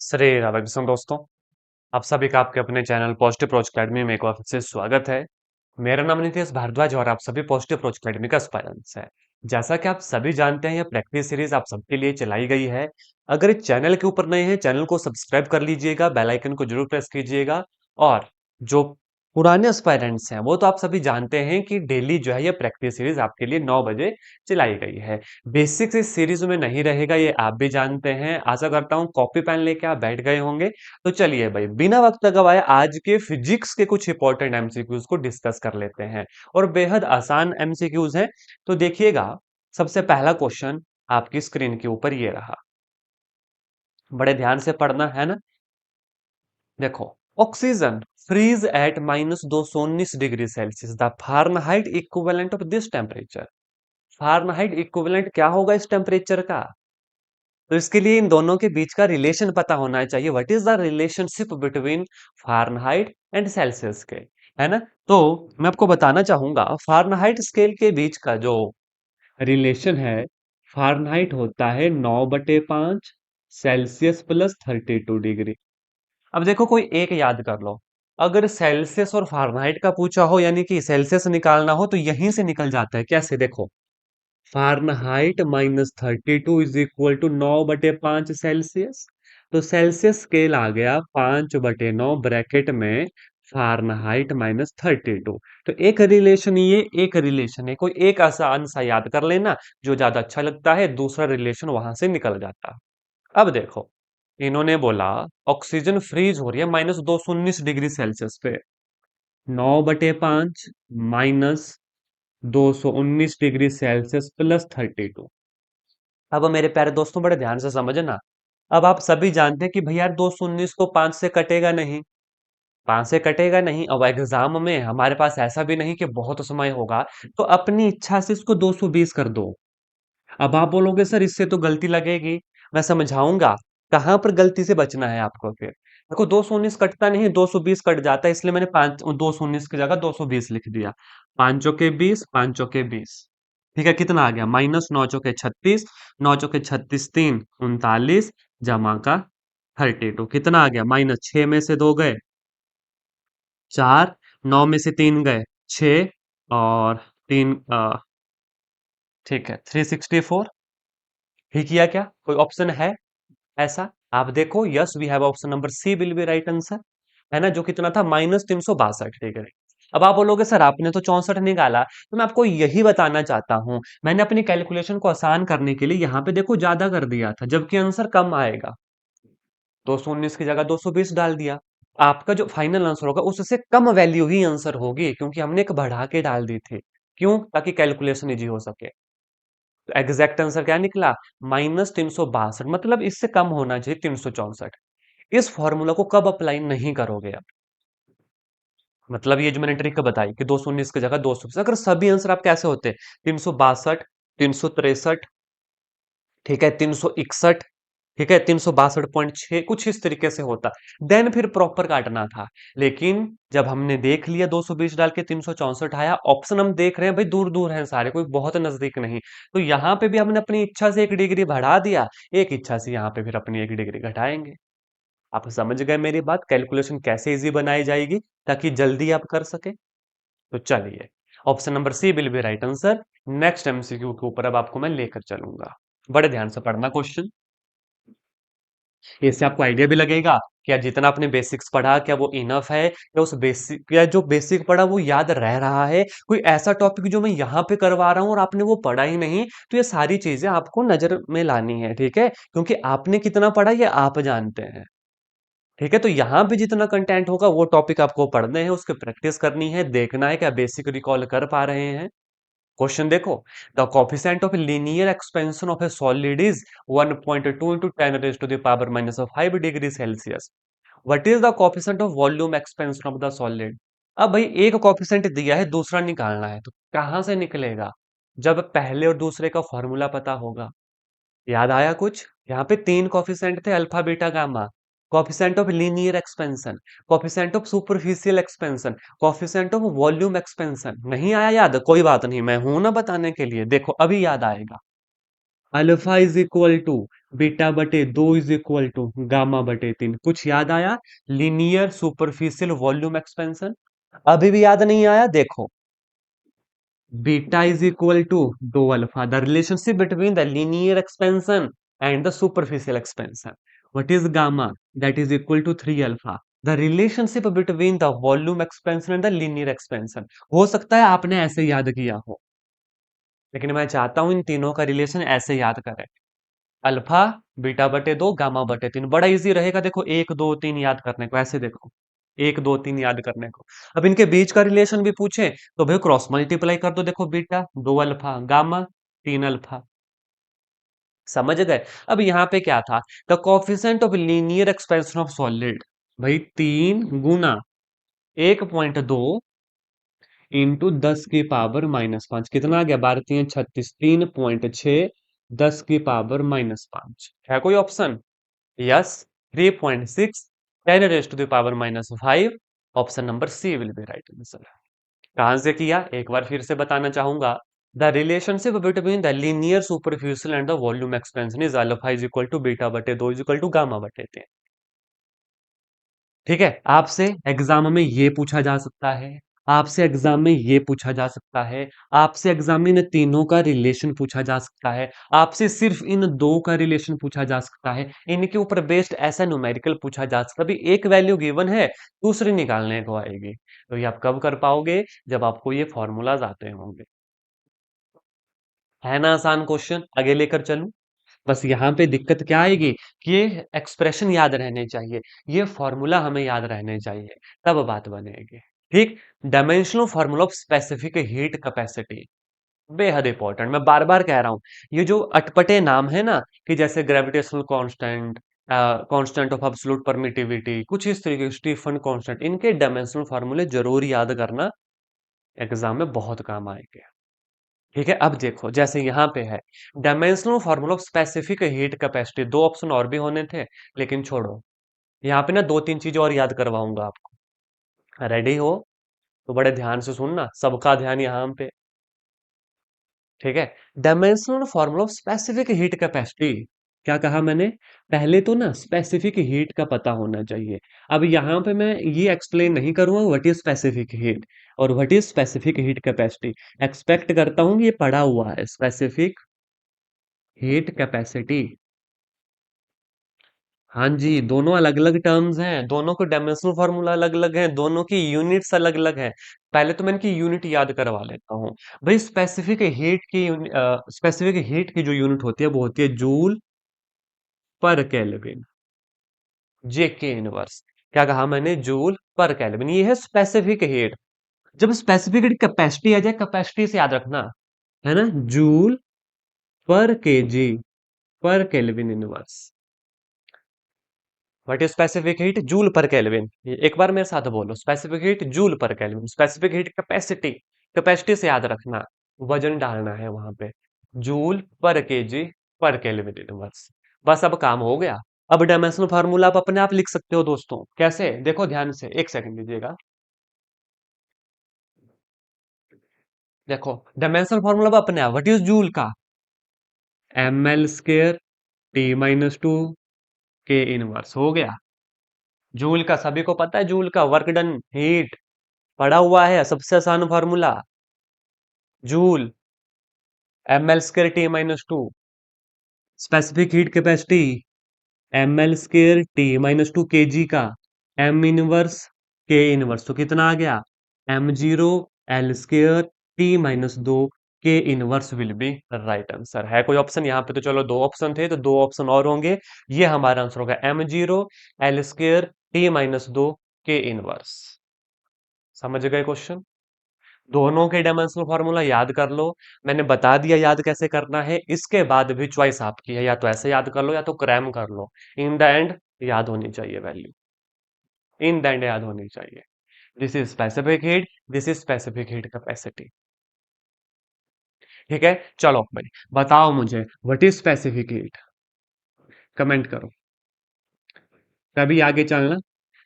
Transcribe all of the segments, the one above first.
श्री राधाकृष्ण दोस्तों, आप सभी का आपके अपने चैनल पॉजिटिव अप्रोच अकेडमी में एक बार फिर से स्वागत है। मेरा नाम नितेश भारद्वाज और आप सभी पॉजिटिव अप्रोच अकेडमी का एस्पायरेंट्स है। जैसा कि आप सभी जानते हैं, यह प्रैक्टिस सीरीज आप सबके लिए चलाई गई है। अगर इस चैनल के ऊपर नए हैं, चैनल को सब्सक्राइब कर लीजिएगा, बेल आइकन को जरूर प्रेस कीजिएगा। और जो पुराने एस्पायरेंट्स हैं, वो तो आप सभी जानते हैं कि डेली जो है ये प्रैक्टिस सीरीज आपके लिए 9 बजे चलाई गई है। बेसिक्स इस सीरीज में नहीं रहेगा, ये आप भी जानते हैं। आशा करता हूँ कॉपी पेन लेके आप बैठ गए होंगे। तो चलिए भाई, बिना वक्त गवाए आज के फिजिक्स के कुछ इंपॉर्टेंट एमसीक्यूज को डिस्कस कर लेते हैं। और बेहद आसान एमसीक्यूज हैं। तो देखिएगा, सबसे पहला क्वेश्चन आपकी स्क्रीन के ऊपर ये रहा। बड़े ध्यान से पढ़ना है ना। देखो, oxygen freeze at -219 degree Celsius, the Fahrenheit equivalent of this temperature. Fahrenheit equivalent क्या होगा इस टेम्परेचर का? तो इसके लिए इन दोनों के बीच का रिलेशन पता होना चाहिए। What is the relationship between Fahrenheit and Celsius के, है ना। तो मैं आपको बताना चाहूंगा, फारेनहाइट स्केल के बीच का जो रिलेशन है, फारेनहाइट होता है 9/5 सेल्सियस प्लस 32 डिग्री। अब देखो, कोई एक याद कर लो। अगर सेल्सियस और फारेनहाइट का पूछा हो, यानी कि सेल्सियस निकालना हो, तो यहीं से निकल जाता है। कैसे? देखो, फारेनहाइट -32 = 9/5 सेल्सियस। तो सेल्सियस स्केल आ गया 5/9 ब्रैकेट में फारेनहाइट -32। तो एक रिलेशन ये, एक रिलेशन है, कोई एक आसान सा याद कर लेना जो ज्यादा अच्छा लगता है, दूसरा रिलेशन वहां से निकल जाता है। अब देखो, इन्होंने बोला ऑक्सीजन फ्रीज हो रही है -219 डिग्री सेल्सियस पे। 9/5 -219 डिग्री सेल्सियस प्लस 32। अब मेरे प्यारे दोस्तों, बड़े ध्यान से समझना। अब आप सभी जानते हैं कि भैया 219 को 5 से कटेगा नहीं। 5 से कटेगा नहीं। अब एग्जाम में हमारे पास ऐसा भी नहीं कि बहुत समय होगा, तो अपनी इच्छा से इसको 220 कर दो। अब आप बोलोगे सर इससे तो गलती लगेगी। मैं समझाऊंगा कहां पर गलती से बचना है आपको। फिर देखो, 219 कटता नहीं, 220 कट जाता है, इसलिए मैंने 219 की जगह 220 लिख दिया। 5 चौके 20, 5 चौके 20। ठीक है, कितना आ गया? -9 चौके 36, 9 चौके 36, 3 39, जमा का 32। कितना आ गया? -6 में से 2 गए 4, 9 में से 3 गए 6, और 3, ठीक है, 364। ही किया क्या? कोई ऑप्शन है ऐसा? आप देखो, yes we have option number C will be right answer, है ना। जो कितना था? -362 डिग्री। अब आप बोलोगे सर आपने तो 64 निकाला। तो मैं आपको यही बताना चाहता हूं, मैंने अपनी कैलकुलेशन को आसान करने के लिए यहाँ पे देखो ज्यादा कर दिया था, जबकि आंसर कम आएगा। 219 की जगह 220 डाल दिया। आपका जो फाइनल आंसर होगा उससे कम वैल्यू ही आंसर होगी, क्योंकि हमने एक बढ़ा के डाल दी थी। क्यों? ताकि कैलकुलेशन इजी हो सके। तो एग्जैक्ट आंसर क्या निकला? -362, मतलब इससे कम होना चाहिए 364। इस फॉर्मूला को कब अप्लाई नहीं करोगे आप? मतलब ये जो मैंने ट्रिक बताई कि 219 की जगह 220, अगर सभी आंसर आप कैसे होते, 362, 363, ठीक है, 361, ठीक है, 362.6, कुछ इस तरीके से होता, देन फिर प्रॉपर काटना था। लेकिन जब हमने देख लिया 220 डाल के 364 आया, ऑप्शन हम देख रहे हैं भाई दूर दूर हैं सारे, कोई बहुत नजदीक नहीं। तो यहाँ पे भी हमने अपनी इच्छा से 1 डिग्री बढ़ा दिया, एक इच्छा से यहाँ पे फिर अपनी 1 डिग्री घटाएंगे। आप समझ गए मेरी बात, कैलकुलेशन कैसे इजी बनाई जाएगी ताकि जल्दी आप कर सके। तो चलिए, option number C will be right answer. Next MCQ के ऊपर अब आपको मैं लेकर चलूंगा। बड़े ध्यान से पढ़ना क्वेश्चन। इससे आपको आइडिया भी लगेगा क्या जितना आपने बेसिक्स पढ़ा क्या वो इनफ है, या उस बेसिक, या जो बेसिक पढ़ा वो याद रह रहा है। कोई ऐसा टॉपिक जो मैं यहाँ पे करवा रहा हूँ और आपने वो पढ़ा ही नहीं, तो ये सारी चीजें आपको नजर में लानी है, ठीक है, क्योंकि आपने कितना पढ़ा ये आप जानते हैं। ठीक है, तो यहाँ पे जितना कंटेंट होगा वो टॉपिक आपको पढ़ने हैं, उसकी प्रैक्टिस करनी है, देखना है क्या बेसिक रिकॉल कर पा रहे हैं। क्वेश्चन देखो, the coefficient of linear expansion of A solid is 1.2 into 10 raised to the power -5 degree Celsius. What is the coefficient of volume expansion of the solid. अब भाई एक कोफिशिएंट दिया है, दूसरा निकालना है, तो कहां से निकलेगा? जब पहले और दूसरे का फॉर्मूला पता होगा। याद आया कुछ? यहाँ पे 3 कोफिशिएंट थे, alpha beta gamma. Coefficient of linear expansion, coefficient of superficial expansion, coefficient of volume expansion. नहीं आया याद? कोई बात नहीं, मैं हूं ना बताने के लिए, देखो अभी याद आएगा। Alpha is equal to beta बटे 2 इज इक्वल टू गामा बटे 3। कुछ याद आया? Linear superficial volume expansion. अभी भी याद नहीं आया? देखो, beta is equal to 2 alpha, the relationship between the linear expansion and the superficial expansion. What is gamma? That is equal to 3 alpha, the relationship between the volume expansion and the linear expansion. हो सकता है आपने ऐसे याद किया हो, लेकिन मैं चाहता हूं इन तीनों का रिलेशन ऐसे याद करें। अल्फा बीटा बटे 2 गामा बटे 3, बड़ा इजी रहेगा। देखो 1 2 3 याद करने को, ऐसे देखो 1 2 3 याद करने को। अब इनके बीच का रिलेशन भी पूछे तो भाई क्रॉस मल्टीप्लाई कर दो। देखो बीटा 2 अल्फा, गामा 3 अल्फा। समझ गए? अब यहाँ पे क्या था? The coefficient of linear expansion of solid. भाई 3 गुना 1.2 इंटू 10 की पावर -5, कितना आ गया? 12 3 36, 3.6 10 की पावर -5। है कोई option? Yes, 3.6 10 raise to the power -5। Option number C will be right answer. कहां से किया? एक बार फिर से बताना चाहूंगा। The relationship between the linear superficial and the volume expansion is alpha is equal to beta बटे 2 इज इक्वल टू गामा बटे 3। ठीक है, आपसे एग्जाम में ये पूछा जा सकता है, आपसे एग्जाम में ये पूछा जा सकता है, आपसे एग्जाम में इन तीनों का रिलेशन पूछा जा सकता है, आपसे सिर्फ इन दो का रिलेशन पूछा जा सकता है, इनके ऊपर बेस्ड ऐसा न्यूमेरिकल पूछा जा सकता है। अभी एक वैल्यू गिवन है, दूसरी निकालने को आएगी। तो ये आप कब कर पाओगे? जब आपको ये फॉर्मूलाज आते होंगे। है ना आसान क्वेश्चन? आगे लेकर चलूं? बस यहाँ पे दिक्कत क्या आएगी कि ये एक्सप्रेशन याद रहने चाहिए, ये फॉर्मूला हमें याद रहने चाहिए, तब बात बनेगी। ठीक। Dimensional formula of specific heat capacity, बेहद इंपॉर्टेंट। मैं बार बार कह रहा हूं, ये जो अटपटे नाम है ना, कि जैसे gravitational constant, constant of absolute permittivity, कुछ इस तरीके, स्टीफन कांस्टेंट, इनके डायमेंशनल फॉर्मूले जरूर याद करना, एग्जाम में बहुत काम आएंगे। ठीक है, अब देखो जैसे यहाँ पे है dimensional formula of specific heat capacity, दो ऑप्शन और भी होने थे, लेकिन छोड़ो। यहाँ पे ना दो तीन चीजें और याद करवाऊंगा आपको। रेडी हो? तो बड़े ध्यान से सुनना, सबका ध्यान यहाँ पे। ठीक है, dimensional formula of specific heat capacity. क्या कहा मैंने? पहले तो ना स्पेसिफिक हीट का पता होना चाहिए। अब यहाँ पे मैं ये एक्सप्लेन नहीं करूंगा व्हाट इज स्पेसिफिक हीट और what is specific heat capacity. Expect करता हूँ कि ये पढ़ा हुआ है, स्पेसिफिक हीट कैपेसिटी। हाँ जी, दोनों अलग अलग टर्म्स हैं, दोनों को डायमेंशनल फार्मूला अलग अलग है, दोनों की यूनिट्स अलग अलग है। पहले तो मैं इनकी यूनिट याद करवा लेता हूँ। भाई स्पेसिफिक हीट की जो यूनिट होती है वो होती है जूल पर केल्विन, जे के इनवर्स। क्या कहा मैंने? जूल पर केल्विन, ये है स्पेसिफिक हीट। जब स्पेसिफिक हीट कैपेसिटी आ जाए, कैपेसिटी से याद रखना, है ना, जूल पर केजी पर kelvin inverse. What is specific heat? Joule पर केल्विन। एक बार मेरे साथ बोलो, स्पेसिफिक हीट जूल पर kelvin. Specific heat capacity, capacity से याद रखना, वजन डालना है वहां पे, जूल पर केजी पर केल्विन इनवर्स। बस अब काम हो गया। अब डायमेंशनल फार्मूला आप अपने आप लिख सकते हो दोस्तों। कैसे? देखो ध्यान से, एक सेकंड दीजिएगा। देखो डायमेंशनल फार्मूला अपने आप, व्हाट इज जूल का? ml² T-2 के इनवर्स। हो गया। जूल का सभी को पता है, जूल का वर्क डन, हीट, पड़ा हुआ है, सबसे आसान formula, joule ml² T-2। Specific heat capacity ml² T-2 kg का m इनवर्स k इनवर्स, तो कितना आ गया? m0 L² T-2 के inverse will be right answer. है कोई ऑप्शन यहाँ पे? तो चलो दो ऑप्शन थे, तो दो ऑप्शन और होंगे। ये हमारा आंसर होगा m0 L² T-2 के इनवर्स। समझ गए क्वेश्चन? दोनों के डायमेंशनल फार्मूला याद कर लो। मैंने बता दिया याद कैसे करना है, इसके बाद भी चॉइस आपकी है, या तो ऐसे याद कर लो या तो क्रैम कर लो। इन द एंड याद होनी चाहिए वैल्यू, इन द एंड याद होनी चाहिए। This is specific heat, this is specific heat capacity. ठीक है, चलो भाई बताओ मुझे what is specific heat. Comment करो। तभी आगे चलना,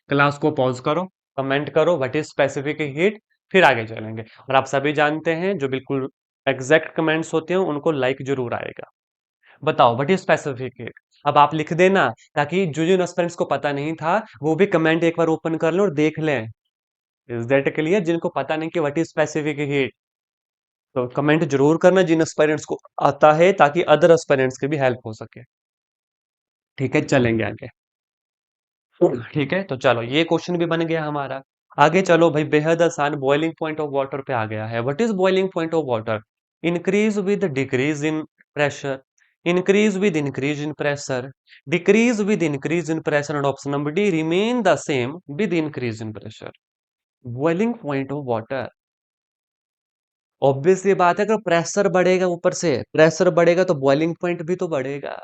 क्लास को पॉज करो, कमेंट करो व्हाट इज स्पेसिफिक हीट, फिर आगे चलेंगे। और आप सभी जानते हैं जो बिल्कुल एग्जैक्ट कमेंट्स होते हैं उनको लाइक जरूर आएगा। बताओ व्हाट इज स्पेसिफिक हीट। अब आप लिख देना, ताकि जो जो एस्पिरेंट्स को पता नहीं था वो भी कमेंट एक बार ओपन कर लें और देख लें। Is that clear? जिनको पता नहीं कि व्हाट इज स्पेसिफिक हीट, तो कमेंट जरूर करना जिन एस्पिरेंट्स को आता है, ताकि अदर एस्पिरेंट्स की भी हेल्प हो सके। ठीक है, चलेंगे आगे। ठीक है, तो चलो ये क्वेश्चन भी बन गया हमारा। आगे चलो भाई, बेहद आसान, बॉइलिंग पॉइंट ऑफ वाटर पे आ गया है। What is boiling point of water? Increase with decrease in pressure, increase with increase in pressure, decrease with increase in pressure, and option number D remain the same with increase in pressure. Boiling point of water, obvious ये बात है, अगर pressure बढ़ेगा, ऊपर से pressure बढ़ेगा तो boiling point भी तो बढ़ेगा।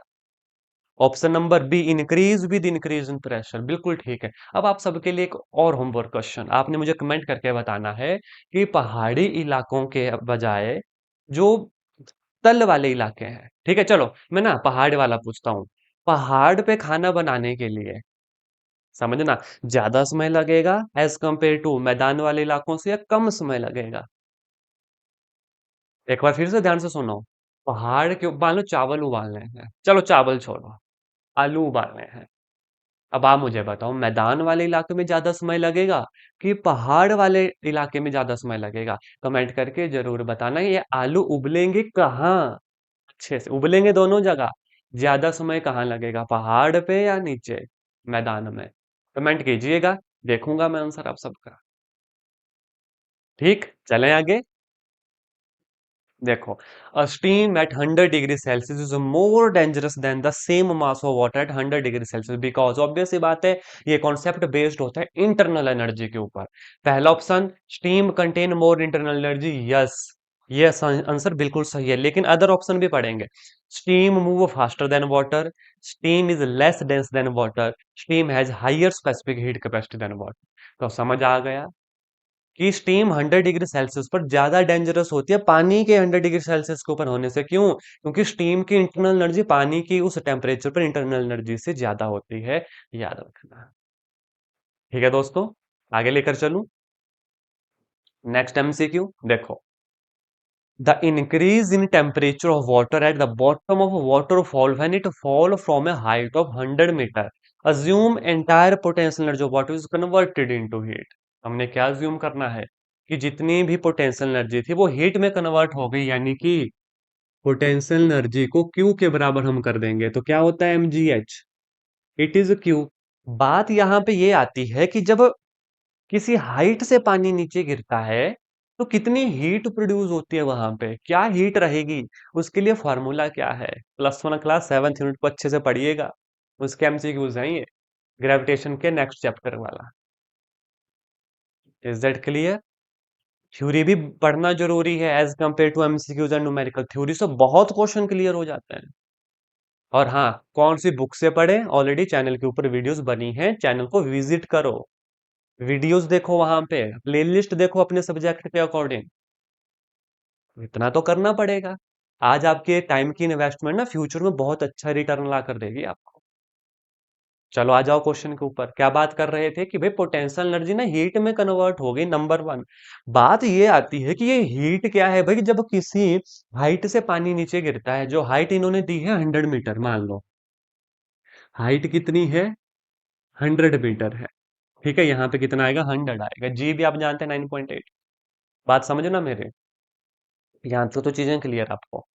Option number B, increase with increase in pressure, बिल्कुल ठीक है। अब आप सबके लिए एक और होमवर्क क्वेश्चन, आपने मुझे कमेंट करके बताना है कि पहाड़ी इलाकों के बजाय जो तल वाले इलाके हैं, ठीक है, चलो मैं ना पहाड़ वाला पूछता हूँ। पहाड़ पे खाना बनाने के लिए, समझना, ज्यादा समय लगेगा एज कंपेयर टू मैदान वाले इलाकों से, या कम समय लगेगा? एक बार फिर से ध्यान से सुनो। पहाड़ के मान लो चावल उबालने हैं, चलो चावल छोड़ो, आलू उबालने हैं। अब आप मुझे बताओ, मैदान वाले इलाके में ज्यादा समय लगेगा कि पहाड़ वाले इलाके में ज्यादा समय लगेगा? कमेंट करके जरूर बताना। ये आलू उबलेंगे कहाँ? अच्छे से उबलेंगे दोनों जगह। ज्यादा समय कहाँ लगेगा, पहाड़ पे या नीचे मैदान में? कमेंट कीजिएगा, देखूंगा मैं आंसर आप सबका। ठीक, चलें आगे। देखो, a steam at 100 degree Celsius is more dangerous than the same mass of water at 100 degree Celsius, because obvious सी बात है, ये कॉन्सेप्ट बेस्ड होता है इंटरनल एनर्जी के ऊपर। पहला option, steam contain more internal energy, yes, ये आंसर बिल्कुल सही है, लेकिन अदर ऑप्शन भी पढ़ेंगे। Steam move faster than water, steam is less dense than water, steam has higher specific heat capacity than water. तो समझ आ गया कि स्टीम 100 डिग्री सेल्सियस पर ज्यादा डेंजरस होती है पानी के 100 डिग्री सेल्सियस के ऊपर होने से। क्यों? क्योंकि स्टीम की इंटरनल एनर्जी पानी की उस टेम्परेचर पर इंटरनल एनर्जी से ज्यादा होती है, याद रखना। ठीक है दोस्तों, आगे लेकर चलूं। नेक्स्ट एमसीक्यू देखो, the increase in temperature of water at the bottom of waterfall when it fall from a height of 100 metre, assume entire potential energy of water is converted into heat. हमने क्या assume करना है कि जितनी भी potential energy थी वो heat में कन्वर्ट हो गई, यानी कि पोटेंशियल एनर्जी को क्यू के बराबर हम कर देंगे, तो क्या होता है mgh, इट इज क्यू। बात यहाँ पे ये आती है कि जब किसी हाइट से पानी नीचे गिरता है तो कितनी हीट प्रोड्यूस होती है, वहां पे क्या हीट रहेगी, उसके लिए फॉर्मूला क्या है? +1 क्लास 7th यूनिट को अच्छे से पढ़िएगा, उसके एमसीक्यूज हैं ये, ग्रेविटेशन के नेक्स्ट चैप्टर वाला। Is that clear? थ्योरी भी पढ़ना जरूरी है as compare to MCQs and numerical. Theory से बहुत क्वेश्चन क्लियर हो जाते हैं। और हाँ, कौन सी बुक से पढ़े, ऑलरेडी चैनल के ऊपर वीडियोस बनी हैं, चैनल को विजिट करो, वीडियोस देखो, वहां पे प्लेलिस्ट देखो अपने सब्जेक्ट के अकॉर्डिंग। इतना तो करना पड़ेगा। आज आपके टाइम की इन्वेस्टमेंट ना फ्यूचर में बहुत अच्छा रिटर्न ला कर देगी आपको। चलो आ जाओ क्वेश्चन के ऊपर, क्या बात कर रहे थे कि भाई पोटेंशियल एनर्जी ना हीट में कन्वर्ट हो गई, नंबर वन। बात ये आती है कि ये हीट क्या है भाई, जब किसी हाइट से पानी नीचे गिरता है, जो हाइट इन्होंने दी है 100 मीटर, मान लो हाइट कितनी है, 100 मीटर है, ठीक है, यहाँ पे कितना आएगा, 100 आएगा, जी भी आप जानते हैं 9.8। बात समझो ना मेरे, यहाँ तो चीजें क्लियर आपको।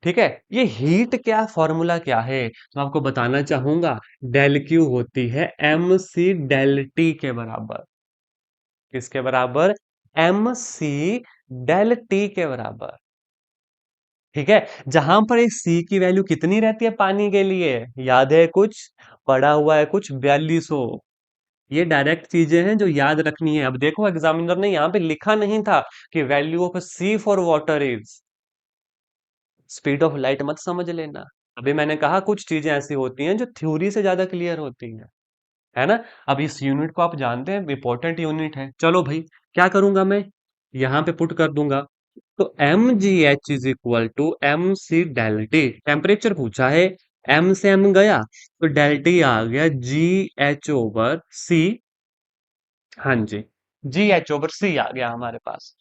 ठीक है, ये हीट क्या, फॉर्मूला क्या है, तो आपको बताना चाहूंगा, डेल क्यू होती है एम सी डेल टी के बराबर। किसके बराबर? एम सी डेल टी के बराबर। ठीक है, जहां पर एक सी की वैल्यू कितनी रहती है पानी के लिए, याद है कुछ पढ़ा हुआ है, कुछ 4200। ये डायरेक्ट चीजें हैं जो याद रखनी है। अब देखो, एग्जामिनर ने यहाँ पे लिखा नहीं था कि value of C for water is speed of light, मत समझ लेना। अभी मैंने कहा कुछ चीजें ऐसी होती हैं जो थ्योरी से ज्यादा क्लियर होती हैं, है ना? अब इस यूनिट को आप जानते हैं, इंपॉर्टेंट यूनिट है। चलो भाई, क्या करूंगा मैं, यहाँ पे पुट कर दूंगा, तो M G H is equal to M C del T, temperature पूछा है, एम से एम गया तो डेल टी आ गया जी एच ओवर सी। हाँ जी, जी एच ओवर सी आ गया हमारे पास।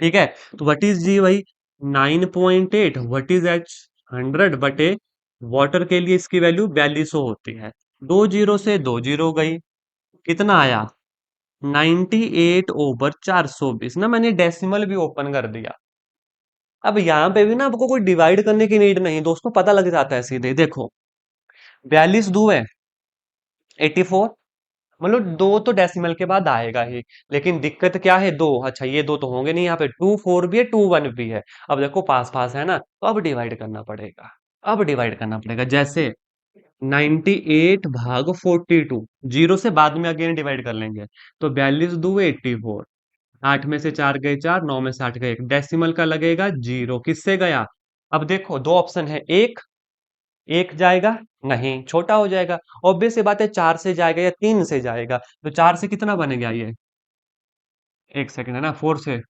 ठीक है, तो व्हाट इज जी भाई, 9.8, व्हाट इज एच, 100 बटे वाटर के लिए इसकी वैल्यू 4200 होती है। 2 जीरो से 2 जीरो गई, कितना आया? 98/420 ना, मैंने डेसिमल भी ओपन कर दिया। अब यहाँ पे भी ना आपको कोई डिवाइड करने की नीड नहीं दोस्तों, पता लग जाता है सीधे। देखो 42 दो है 84, मतलब दो तो डेसिमल के बाद आएगा ही। लेकिन दिक्कत क्या है? दो, अच्छा ये दो तो होंगे नहीं यहाँ पे, 2 4 भी है 2 1 भी है। अब देखो पास पास है ना, तो अब डिवाइड करना पड़ेगा। अब डिवाइड करना पड़ेगा, जैसे 98/42, जीरो से बाद में अगेन डिवाइड कर लेंगे। तो 42 2 84, 8 में से 4 गए 4, 9 में से 8 गए 1, डेसिमल का लगेगा जीरो। किससे गया? अब देखो दो ऑप्शन है, एक एक जाएगा, नहीं छोटा हो जाएगा। ऑब्वियस सी बात है, 4 से जाएगा या 3 से जाएगा, तो 4 से कितना बनेगा ये? एक सेकंड है ना, 4 से,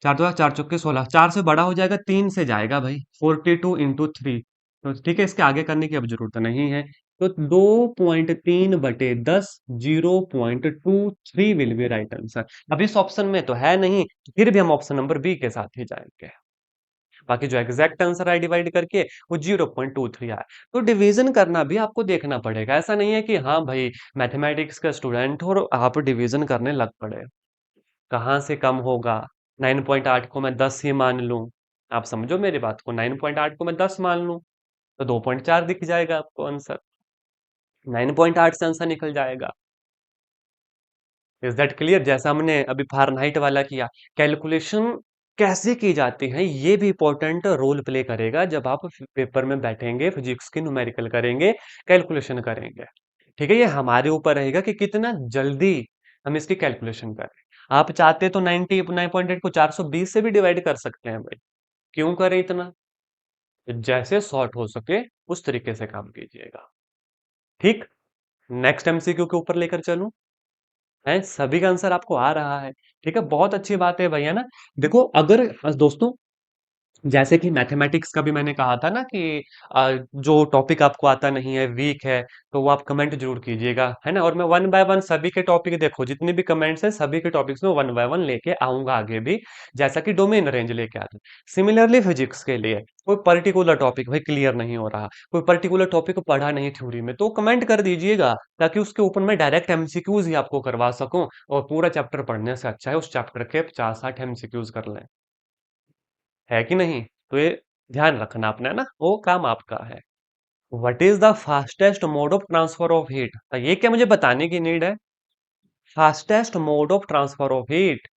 4 चार से बड़ा हो जाएगा, 3 से जाएगा भाई, 42 × 3। तो ठीक है, इसके आगे करने की अब जरूरत नहीं है। तो 2.3/10, 0.23 विल बी राइट आंसर। अब इस ऑप्शन में तो है नहीं, फिर भी हम ऑप्शन नंबर बी के साथ ही जाएंगे। बाकी जो एग्जैक्ट आंसर है डिवाइड करके, वो 0.23 आया। तो डिवीजन करना भी आपको देखना पड़ेगा। ऐसा नहीं है कि हाँ भाई मैथमेटिक्स का स्टूडेंट हो और आप डिवीजन करने लग पड़े। कहाँ से कम होगा? 9.8 को मैं 10 ही मान लूं, आप समझो मेरी बात को, 9.8 को मैं 10 मान लूं, तो 2.4 दिख जाएगा आपको आंसर, 9.8 से आंसर निकल जाएगा। Is that clear? जैसा हमने अभी फारेनहाइट वाला किया, कैलकुलेशन कैसे की जाती है ये भी इंपॉर्टेंट रोल प्ले करेगा जब आप पेपर में बैठेंगे, फिजिक्स की न्यूमेरिकल करेंगे, कैलकुलेशन करेंगे। ठीक है, ये हमारे ऊपर रहेगा कि कितना जल्दी हम इसकी कैलकुलेशन करें। आप चाहते तो 99.8 को 420 से भी डिवाइड कर सकते हैं भाई, क्यों करें इतना? जैसे शॉर्ट हो सके उस तरीके से काम कीजिएगा। ठीक, नेक्स्ट एमसीक्यू के ऊपर लेकर चलूं? है, सभी का आंसर आपको आ रहा है? ठीक है, बहुत अच्छी बात है भैया ना। देखो अगर दोस्तों, जैसे कि मैथमेटिक्स का भी मैंने कहा था ना कि जो टॉपिक आपको आता नहीं है, वीक है, तो वो आप कमेंट जरूर कीजिएगा, है ना। और मैं वन बाय वन सभी के टॉपिक, देखो जितने भी कमेंट्स हैं सभी के टॉपिक्स में वन बाय वन लेके आऊंगा आगे भी, जैसा कि डोमेन रेंज लेके आते। सिमिलरली फिजिक्स के लिए कोई पर्टिकुलर टॉपिक भाई क्लियर नहीं हो रहा, कोई पर्टिकुलर टॉपिक पढ़ा नहीं थ्योरी में, तो कमेंट कर दीजिएगा, ताकि उसके ऊपर मैं डायरेक्ट एमसीक्यूज ही आपको करवा सकूं। और पूरा चैप्टर पढ़ने से अच्छा है उस चैप्टर के 50 60 एमसीक्यूज कर लें, है कि नहीं? तो ये ध्यान रखना आपने ना, वो काम आपका है। What is the fastest mode of transfer of heat? ये क्या मुझे बताने की नीड है? Fastest mode of transfer of heat,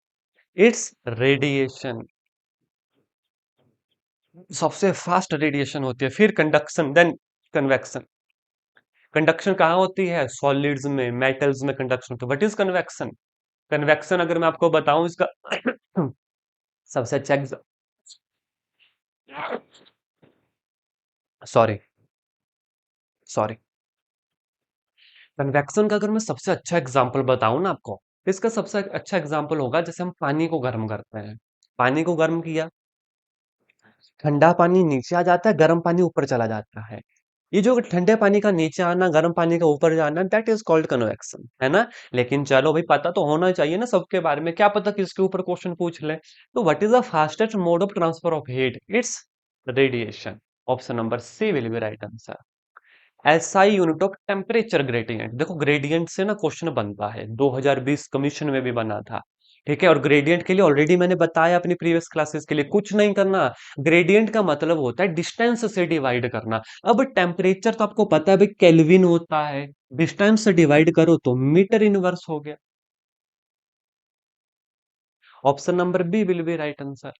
it's radiation. सबसे फास्ट रेडिएशन होती है, फिर कंडक्शन, देन कन्वेक्शन। कंडक्शन कहाँ होती है? सॉलिड्स में, मेटल्स में कंडक्शन होती है। What is convection? कन्वेक्शन अगर मैं आपको बताऊं इसका सबसे अच्छा सॉरी सॉरी कन्वेक्शन का अगर मैं सबसे अच्छा एग्जांपल बताऊं ना आपको, तो इसका सबसे अच्छा एग्जांपल होगा जैसे हम पानी को गर्म करते हैं। पानी को गर्म किया, ठंडा पानी नीचे आ जाता है, गर्म पानी ऊपर चला जाता है। ये जो ठंडे पानी का नीचे आना, गर्म पानी का ऊपर जाना, दैट इज कॉल्ड कन्वेक्शन, है ना। लेकिन चलो भाई, पता तो होना चाहिए ना सबके बारे में, क्या पता किसके ऊपर क्वेश्चन पूछ ले। तो what is the fastest mode of transfer of heat? It's radiation. Option number C will be right answer. SI unit of temperature gradient, देखो ग्रेडियंट से ना क्वेश्चन बनता है, 2020 कमीशन में भी बना था। ठीक है, और ग्रेडियंट के लिए ऑलरेडी मैंने बताया अपनी प्रीवियस क्लासेस के लिए, कुछ नहीं करना। ग्रेडियंट का मतलब होता है डिस्टेंस से डिवाइड करना। अब टेम्परेचर तो आपको पता है भाई केल्विन होता है, डिस्टेंस से डिवाइड करो तो मीटर इनवर्स हो गया। Option number B will be right answer.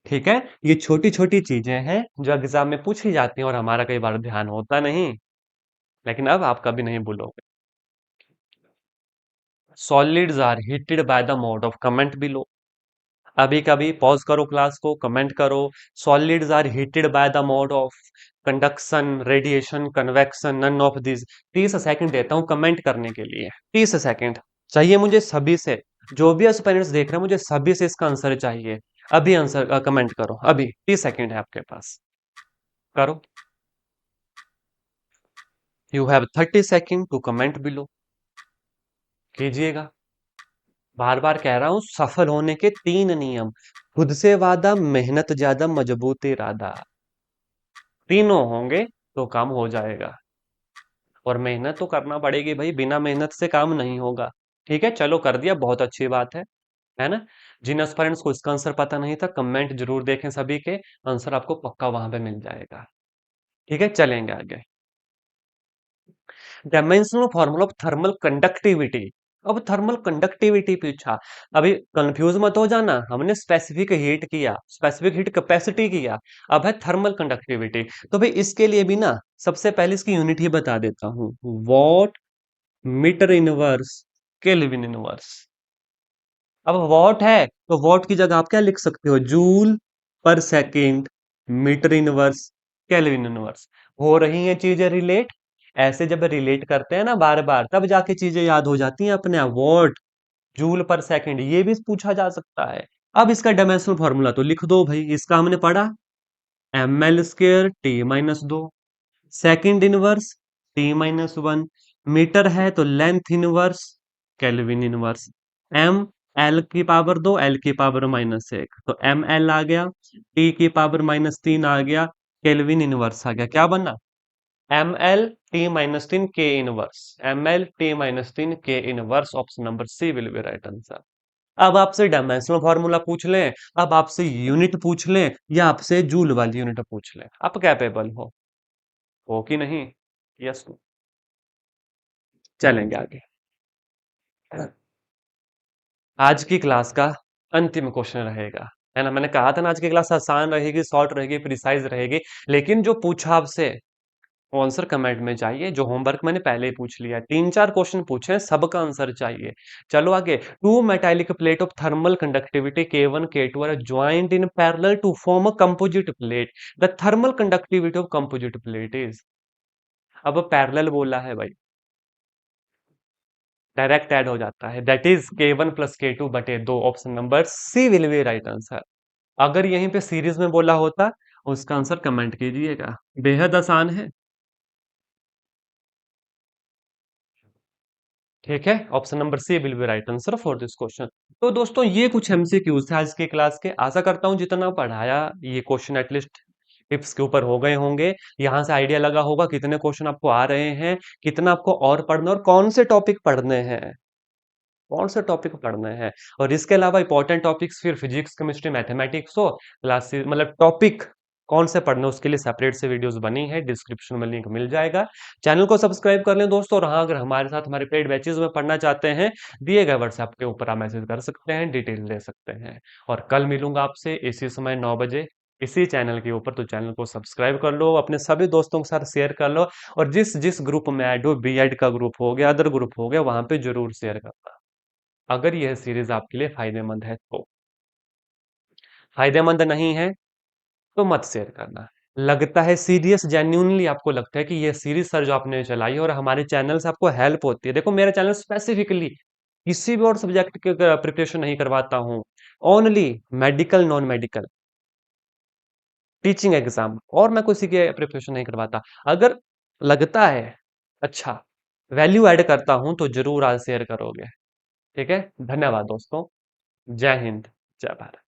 ठीक है, ये छोटी छोटी चीजें हैं जो एग्जाम में पूछी जाती हैं और हमारा कई बार ध्यान होता नहीं, लेकिन अब आप कभी नहीं भूलोगे। Solids are heated by the mode of, comment below. अभी कभी पॉज करो क्लास को, कमेंट करो। Solids are heated by the mode of conduction, radiation, convection, none of this. 30 second देता हूँ कमेंट करने के लिए, 30 सेकंड चाहिए मुझे सभी से। जो भी एस्पिरेंट्स देख रहे हैं, मुझे सभी से इसका आंसर चाहिए। अभी आंसर कमेंट करो, अभी 30 सेकंड है आपके पास, करो। You have 30 second to comment below, कीजिएगा। बार बार कह रहा हूं, सफल होने के 3 नियम। खुद से वादा, मेहनत ज्यादा, मजबूत इरादा। तीनों होंगे तो काम हो जाएगा। और मेहनत तो करना पड़ेगी भाई, बिना मेहनत से काम नहीं होगा। ठीक है, चलो कर दिया, बहुत अच्छी बात है ना। जिन एस्पायरेंट्स को इसका आंसर पता नहीं था, कमेंट जरूर देखें सभी के, आंसर आपको पक्का वहां पे मिल जाएगा। ठीक है, चलेंगे आगे। Dimensional formula of thermal conductivity. अब थर्मल कंडक्टिविटी पूछा। अभी कंफ्यूज मत हो जाना, हमने स्पेसिफिक हीट किया, स्पेसिफिक हीट कैपेसिटी किया, अब है थर्मल कंडक्टिविटी। तो भाई इसके लिए भी ना, सबसे पहले इसकी यूनिट ही बता देता हूँ, watt meter inverse kelvin inverse. अब वॉट है तो वॉट की जगह आप क्या लिख सकते हो, जूल पर second metre inverse kelvin inverse. हो रही हैं चीजें रिलेट, ऐसे जब रिलेट करते हैं ना बार बार, तब जाके चीजें याद हो जाती हैं अपने आप। वॉट जूल पर सेकेंड ये भी पूछा जा सकता है। अब इसका डायमेंशनल फॉर्मूला तो लिख दो भाई, इसका हमने पढ़ा, ml² t-2, second inverse t-1, metre है तो length inverse kelvin inverse, m l की पावर 2 l की पावर -1, तो ml आ गया, t की पावर -3 आ गया, केल्विन इनवर्स आ गया। क्या बना, ml t-3 k inverse, ml t-3 k inverse. Option number C will be right answer. अब आपसे डायमेंशनल फॉर्मूला पूछ लें, अब आपसे यूनिट पूछ लें, या आपसे जूल वाली यूनिट पूछ लें, आप कैपेबल हो कि नहीं? यस। चलेंगे आगे। आज की क्लास का अंतिम क्वेश्चन रहेगा, है ना। मैंने कहा था ना आज की क्लास आसान रहेगी, शॉर्ट रहेगी, प्रिसाइज रहेगी, लेकिन जो पूछा आपसे वो आंसर कमेंट में चाहिए। जो होमवर्क मैंने पहले ही पूछ लिया है, 3-4 क्वेश्चन पूछे हैं, सबका आंसर चाहिए। चलो आगे। Two metallic plate of thermal conductivity K1 K2 are joint in parallel to form a composite plate, the thermal conductivity of composite plate is. अब पैरेलल बोला है भाई, डायरेक्ट ऐड हो जाता है, that is K1 + K2/2। Option number C will be right answer. अगर यहीं पे सीरीज में बोला होता, उसका आंसर कमेंट कीजिएगा, बेहद आसान है। ठीक है, option number C will be right answer for this question. तो दोस्तों ये कुछ एमसीक्यूज थे आज की क्लास के। आशा करता हूँ जितना पढ़ाया ये क्वेश्चन एटलीस्ट टिप्स के ऊपर हो गए होंगे। यहाँ से आइडिया लगा होगा कितने क्वेश्चन आपको आ रहे हैं, कितना आपको और पढ़ना और कौन से टॉपिक पढ़ने हैं, कौन से टॉपिक पढ़ने हैं। और इसके अलावा इंपॉर्टेंट टॉपिक्स फिर फिजिक्स केमिस्ट्री मैथमेटिक्स हो क्लासेस, मतलब टॉपिक कौन से पढ़ने, उसके लिए सेपरेट से वीडियोस बनी है, डिस्क्रिप्शन में लिंक मिल जाएगा। चैनल को सब्सक्राइब कर लें दोस्तों। और हाँ, अगर हमारे साथ हमारे पेड बैचेज में पढ़ना चाहते हैं, दिए गए व्हाट्सएप के ऊपर आप मैसेज कर सकते हैं, डिटेल ले सकते हैं। और कल मिलूंगा आपसे इसी समय 9 बजे इसी चैनल के ऊपर। तो चैनल को सब्सक्राइब कर लो, अपने सभी दोस्तों के साथ शेयर कर लो, और जिस जिस ग्रुप में ऐड हो, बीएड का ग्रुप हो गया, अदर ग्रुप हो गया, वहां पे जरूर शेयर करना, अगर यह सीरीज आपके लिए फायदेमंद है तो। फायदेमंद नहीं है तो मत शेयर करना। लगता है सीरियस, जेन्युइनली आपको लगता है कि ये सीरीज सर जो आपने चलाई है और हमारे चैनल से आपको हेल्प होती है। देखो मेरा चैनल स्पेसिफिकली किसी भी और सब्जेक्ट के प्रिपरेशन नहीं करवाता हूँ, only medical, non medical, teaching exam, और मैं किसी के प्रिपरेशन नहीं करवाता। अगर लगता है अच्छा वैल्यू ऐड करता हूं तो जरूर आज शेयर करोगे। ठीक है, धन्यवाद दोस्तों। जय हिंद, जय भारत।